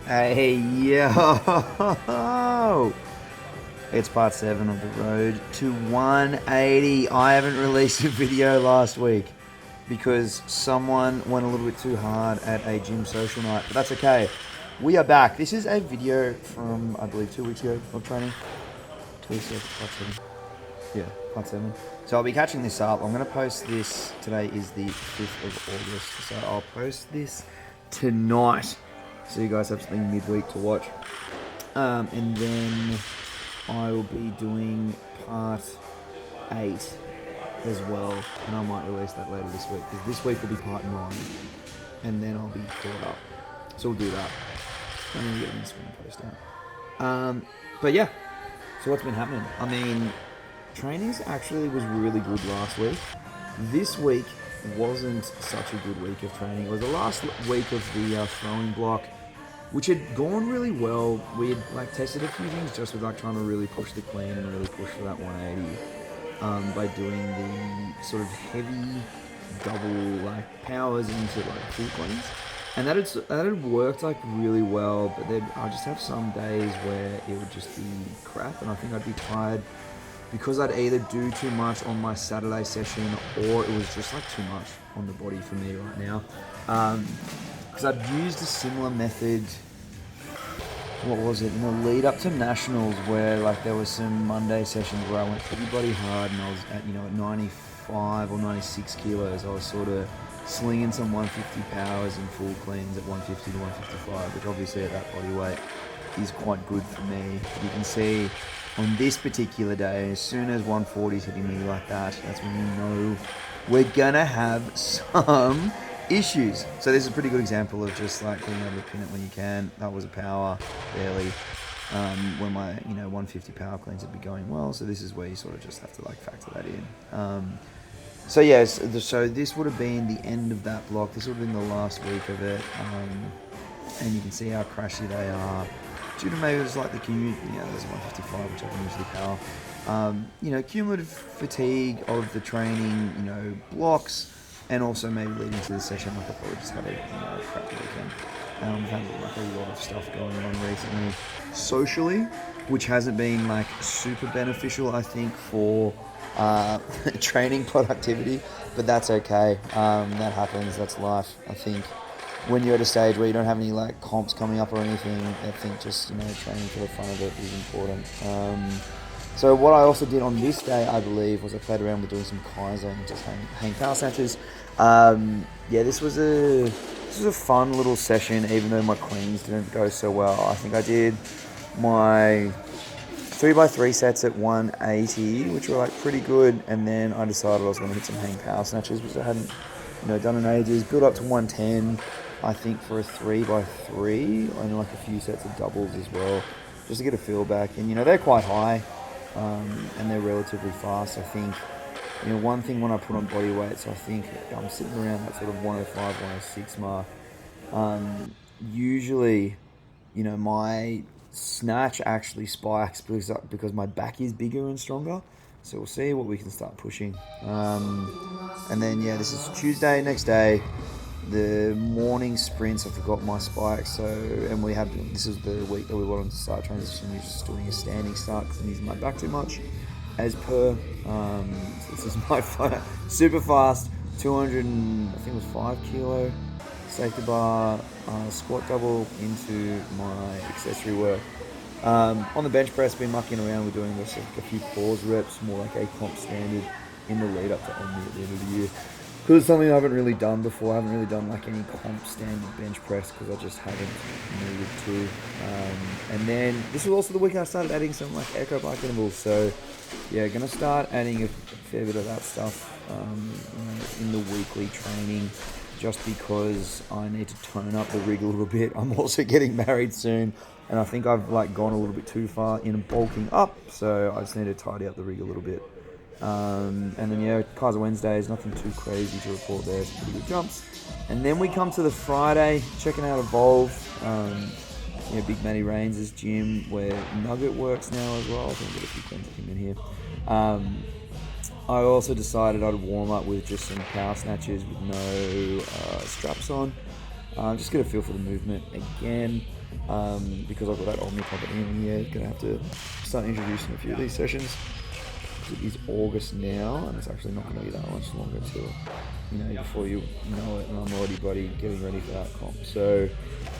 Hey, yo! It's part 7 of the road to 180. I haven't released a video last week because someone went a little bit too hard at a gym social night, but that's okay. We are back. This is a video from, I believe, 2 weeks ago of training. 2 weeks ago, part 7. Yeah, part 7. So I'll be catching this up. I'm going to post this. Today is the 5th of August, so I'll post this tonight so you guys have something midweek to watch. And then I will be doing part 8 as well, and I might release that later this week because this week will be part 9, and then I'll be caught up. So we'll do that. I'm going to get an Instagram post out. But yeah, so what's been happening? I mean, trainings actually was really good last week. This week wasn't such a good week of training. It was the last week of the throwing block, which had gone really well. We had tested a few things just with trying to really push the clean and really push for that 180 by doing the sort of heavy double powers into full cleans, and that had worked really well. But then I just have some days where it would just be crap, and I think I'd be tired because I'd either do too much on my Saturday session or it was just too much on the body for me right now. Because I'd used a similar method, what was it, in the lead up to Nationals, where there was some Monday sessions where I went pretty bloody hard, and I was at 95 or 96 kilos. I was sort of slinging some 150 powers and full cleans at 150 to 155, which obviously at that body weight is quite good for me. You can see on this particular day, as soon as 140 is hitting me like that, that's when you know we're gonna have some issues. So this is a pretty good example of just being able to pin it when you can. That was a power, barely. When my 150 power cleans would be going well. So this is where you sort of just have to factor that in. So yes, so this would have been the end of that block. This would have been the last week of it. And you can see how crashy they are. Due to maybe it was the commute, there's 155, which I can usually power. Cumulative fatigue of the training, blocks, and also maybe leading to the session, I probably just had a crap weekend. I've had a lot of stuff going on recently, socially, which hasn't been super beneficial, I think, for training productivity, but that's okay. That happens. That's life. I think when you're at a stage where you don't have any comps coming up or anything, I think just training for the fun of it is important. So what I also did on this day, I believe, was I played around with doing some Kaiser and just hang power snatches. This was a fun little session, even though my cleans didn't go so well. I think I did my 3x3 sets at 180, which were pretty good, and then I decided I was going to hit some hang power snatches, which I hadn't done in ages. Built up to 110, I think, for a 3x3, and a few sets of doubles as well, just to get a feel back. And they're quite high, and they're relatively fast. I think one thing when I put on body weights, I think I'm sitting around that sort of 105, 106 mark. Usually, my snatch actually spikes because my back is bigger and stronger. So we'll see what we can start pushing. And then, this is Tuesday, next day. The morning sprints, I forgot my spikes. And this is the week that we wanted to start transitioning, just doing a standing start because I'm using my back too much. As per, so this is my super fast 200, I think it was 5 kilo safety bar, squat double into my accessory work. On the bench press, been mucking around. We're doing this a few pause reps, more a comp standard in the lead up to OMNI at the end of the year. Because it's something I haven't really done before. I haven't really done any comp standard bench press because I just haven't needed to. And then this was also the week I started adding some echo bike intervals. So gonna start adding a fair bit of that stuff in the weekly training, just because I need to tone up the rig a little bit. I'm also getting married soon, and I think I've gone a little bit too far in bulking up, so I just need to tidy up the rig a little bit. And then Kaiser Wednesdays, nothing too crazy to report there, some pretty good jumps. And then we come to the Friday, checking out Evolve, Big Matty Rains' gym, where Nugget works now as well. I think I've got a few friends of him in here. I also decided I'd warm up with just some power snatches with no straps on. Just get a feel for the movement again, because I've got that OMNI company in here. Gonna have to start introducing a few of these sessions. It is August now, and it's actually not going to be that much longer till, before you know it, and I'm already bloody getting ready for that comp. So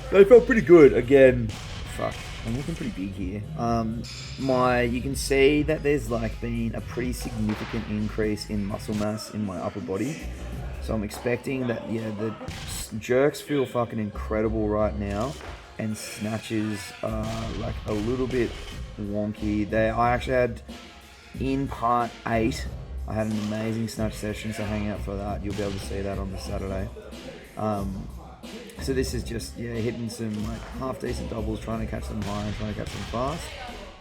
they felt pretty good. Again, fuck, I'm looking pretty big here. You can see that there's like been a pretty significant increase in muscle mass in my upper body. So I'm expecting that, the jerks feel fucking incredible right now, and snatches are like a little bit wonky. I actually had, in part 8, I had an amazing snatch session, so hang out for that. You'll be able to see that on the Saturday. So this is just, hitting some like half decent doubles, trying to catch them high and trying to catch them fast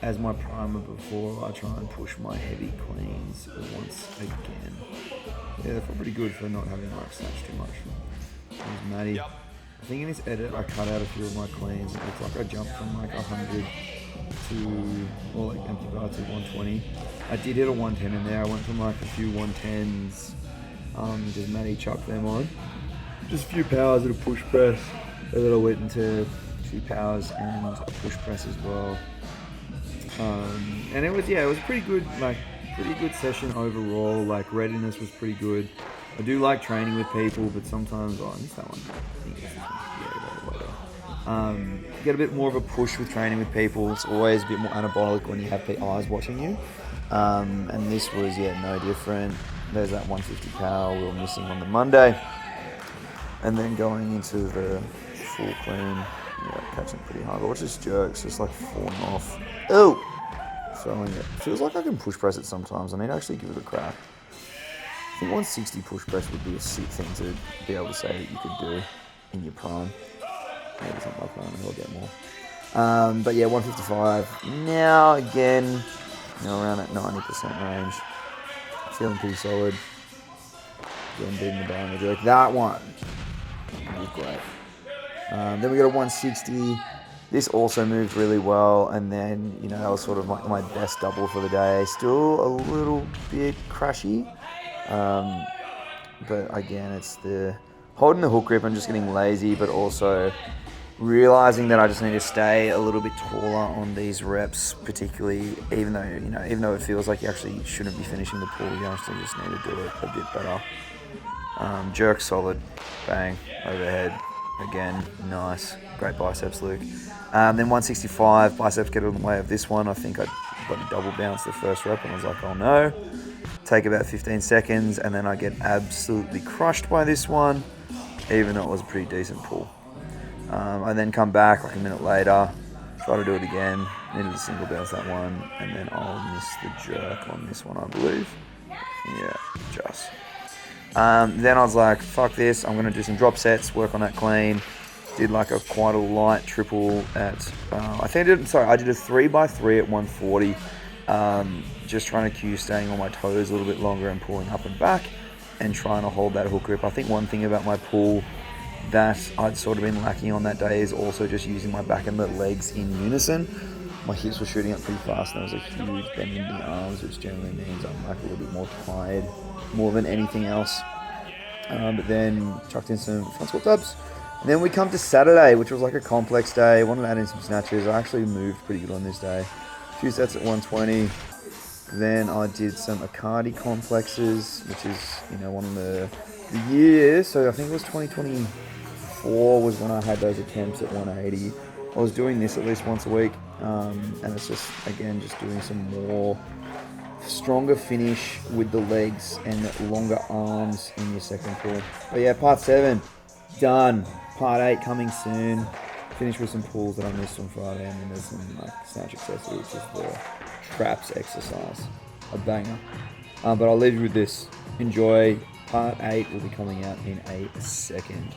as my primer before I try and push my heavy cleans once again. Yeah, they feel pretty good for not having like snatched too much. There's Maddie. I think in this edit I cut out a few of my cleans. It looks like I jumped from like 100 or like empty bar to 120. I did hit a 110 in there. I went from like a few 110s, just Matty chucked them on. Just a few powers and a push press. And then I went into a few powers and a push press as well. And it was a pretty good session overall. Like readiness was pretty good. I do like training with people, but sometimes, I missed that one. I think it's this one. Get a bit more of a push with training with people. It's always a bit more anabolic when you have eyes watching you. And this was, no different. There's that 150 power we were missing on the Monday. And then going into the full clean, catching pretty hard. But watch this jerks, just like falling off. Oh! Throwing it. Feels like I can push press it sometimes. I need to actually give it a crack. I think 160 push press would be a sick thing to be able to say that you could do in your prime. Maybe it's not my prime, I'll get more. But 155. Now again, around that 90% range. Feeling pretty solid. Again, beating the bar on the jerk. That one was great. Then we got a 160. This also moved really well, and then, that was sort of like my best double for the day. Still a little bit crashy. But again, it's the holding the hook grip and just getting lazy, but also realizing that I just need to stay a little bit taller on these reps, particularly even though it feels like you actually shouldn't be finishing the pull, you actually just need to do it a bit better. Jerk solid, bang, overhead, again, nice, great biceps, Luke. Then 165, biceps get in the way of this one. I think I got a double bounce the first rep and I was like, oh no. Take about 15 seconds and then I get absolutely crushed by this one, even though it was a pretty decent pull. I then come back like a minute later, try to do it again, needed a single bounce that one, and then I'll miss the jerk on this one, I believe. Yeah, just. Then I was like, fuck this, I'm going to do some drop sets, work on that clean. Did like quite a light triple at, I did a 3x3 at 140. Just trying to cue staying on my toes a little bit longer and pulling up and back and trying to hold that hook grip. I think one thing about my pull that I'd sort of been lacking on that day is also just using my back and the legs in unison. My hips were shooting up pretty fast and there was a huge bend in the arms, which generally means I'm like a little bit more tired more than anything else. But then chucked in some front squat dubs. And then we come to Saturday, which was like a complex day. I wanted to add in some snatches. I actually moved pretty good on this day. A few sets at 120. Then I did some Akadi complexes, which is, one of the years. So I think it was 2024 was when I had those attempts at 180. I was doing this at least once a week. And it's just, again, just doing some more stronger finish with the legs and longer arms in your second pull. But part 7, done. Part 8 coming soon. Finish with some pulls that I missed on Friday, and then there's some snatch accessory, which is the traps exercise. A banger. But I'll leave you with this. Enjoy. Part 8 will be coming out in a second.